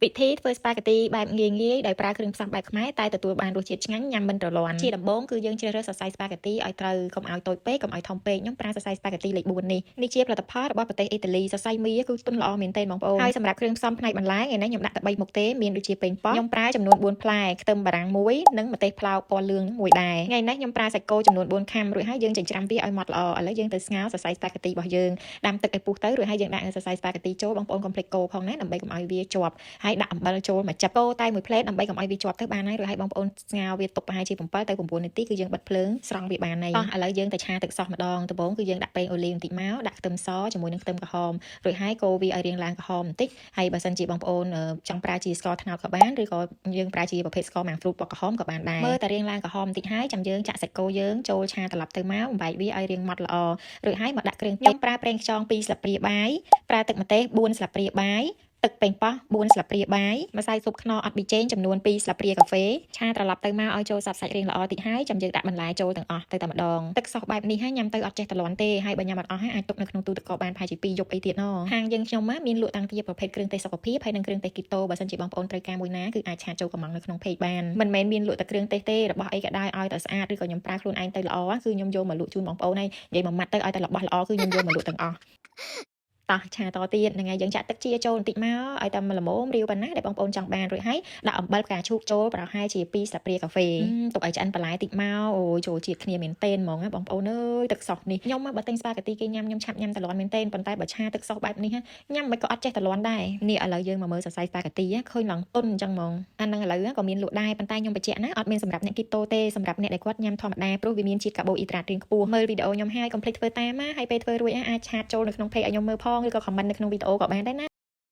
ពិធីធ្វើស្ប៉ាហ្គេទីបែបងាយៗដោយប្រើគ្រឿងផ្សំបែបខ្មែរតែទទួលបានរសជាតិឆ្ងាញ់ញ៉ាំមិនរលាន់ជាដំបូងគឺយើងជ្រើសរើសសរសៃស្ប៉ាហ្គេទីឲ្យត្រូវកុំឲ្យតូចពេកកុំឲ្យធំពេកខ្ញុំប្រើសរសៃស្ប៉ាហ្គេទីលេខ4នេះជាផលិតផលរបស់ប្រទេសអ៊ីតាលីសរសៃមីគឺទន់ល្អមែនទែនបងប្អូនហើយសម្រាប់គ្រឿងផ្សំផ្នែកបន្លែថ្ងៃនេះខ្ញុំដាក់តែ3មុខទេមានដូចជាប៉េងប៉ោះខ្ញុំប្រើចំនួន4ផ្លែខ្ទឹមបារាំង1និងម្ទេសផ្លោកពណ៌លឿង1ដែរថ្ងៃនេះខ្ញុំប្រើសាច់គោចំនួន4ខាំរួចហើយយើងចិញ្ច្រាំវាឲ្យម៉ត់ល្អឥឡូវយើងទៅស្ងោរសរសៃស្ប៉ាហ្គេទីរបស់យើងដាំទឹកឲ្យពុះទៅរួចហើយយើងដាក់សរសៃស្ប៉ាហ្គេទីចូលបងប្អូនកុំភ្លេចកូរផងណាដើម្បីកុំឲ្យវាជាប់ហើយដាក់អំបិលចូលមួយចិបកូរតែមួយផ្លេតដើម្បីកុំឲ្យវាជាប់ទៅបានហើយរួចហើយបងប្អូនស្ងោរវាទុកប្រហែលជា7ទៅ9នាទីគឺយើងបិទភ្លើងស្រង់វាបានហើយឥឡូវយើងទៅឆាទឹកសោះម្ដងដំបូងគឺយើងដាក់ប្រេងអូលីវបន្តិចមកដាក់ខ្ទឹមសជាមួយនឹងខ្ទឹមក្រហមរួចហើយកូរវាឲ្យរាងឡើងក្រហមបន្តិចហើយបើសិនជាបងប្អូនចង់ប្រើជាស្ករត្នោតក៏បានឬក៏យើងប្រើជាប្រភេទស្ករម៉ាំងហ្វ្រូតពណ៌ក្រហមក៏បានដែរមើលតែរាងឡើងក្រហមបន្តិចហើយចាំយើងចាក់សាច់គោយើងចូលឆាត្រឡប់ទៅមកបំបែកវាឲ្យរាងម៉ត់ល្អរួចហើយមកដាក់គ្រឿងខ្ញុំប្រើប្រេងខ្យង2ស្លាបព្រាបាយប្រើទឹកម្ទេស4ស្លាបព្រាបាយទឹកប៉េងប៉ោះ4ស្លាបព្រាបាយម្សៅស៊ុបខ្នុរអត់ប៊ីចេងចំនួន2ស្លាបព្រាកាហ្វេឆាត្រឡប់ទៅមកឲ្យចូលសាប់សាច់រាងល្អតិចហើយចាំយើងដាក់បន្លែចូលទាំងអស់ទៅតែម្ដងទឹកសោះបែបនេះហើយញ៉ាំទៅអត់ចេះតលាន់ទេហើយបើញ៉ាំអត់អស់ហើយអាចទុកនៅក្នុងទូទឹកកកបានប្រហែលជា2យប់អីទៀតណហាងយើងខ្ញុំមានលក់តាំងពីប្រភេទគ្រឿងទេសសុខភាពហើយនិងគ្រឿងទេសគីតូបើសិនជាបងប្អូនត្រូវការមួយណាគឺអាចឆាចូលកំងនៅក្នុងเพจបានមិនមែនមានលក់តែគ្រឿងទេសទេរបស់អីក៏ដោយឲ្យតែស្អាតឬក៏ខ្ញុំប្រើខ្លួនឯងទៅល្អគឺខ្ញុំយកមកលក់ជូនបងប្អូនហើយនិយាយមួយម៉ាត់ទៅឲ្យតែរបស់ល្អគឺខ្ញុំយកមកលក់ទាំងអស់តោះឆាតទៀតហ្នឹងហើយយើងចាក់ទឹកជាចូលបន្តិចមកឲ្យតែល្មមរាវប៉ុណ្ណាដែលបងប្អូនចង់បានរួចហើយដាក់អំបិលផ្កាឈូកចូលប្រហែលជា2ស្លាបព្រាកាហ្វេទុកឲ្យឆ្អិនបន្លែតិចមកអូយចូលជាតិគ្នាមែនទែនហ្មងណាបងប្អូនអើយទឹកសោះនេះខ្ញុំបើទិញស្ប៉ាហ្គេទីគេញ៉ាំខ្ញុំឆាប់ញ៉ាំតលាន់មែនទែនប៉ុន្តែបើឆាទឹកសោះបែបនេះញ៉ាំមិនក៏អត់ចេះតលាន់ដែរនេះឥឡូវយើងមកមើលសរសៃស្ប៉ាហ្គេទីឃើញឡើងទុនអញ្ចឹងហ្មងអាហ្នឹងឥឡូវក៏មានលក់ដែរប៉ុន្តែខ្ញុំបញ្ជាក់ណាអត់មានសម្រាប់អ្នកគីតូទេសម្រាប់អ្នកដែលគាត់ញ៉ាំធម្មតាព្រោះវាមានជាតិកាបូអ៊ីដ្រាតរាងខ្ពស់មើលវីដេអូខ្ញុំហើយកុំភ្លេចធ្វើតាមណាហើយពេលធ្វើរួចអាចឆាតចូលនៅក្នុងเพจឲ្យខ្ញុំមើលផងឬក៏ខមមិននៅក្នុងវីដេអូក៏បានដែរណា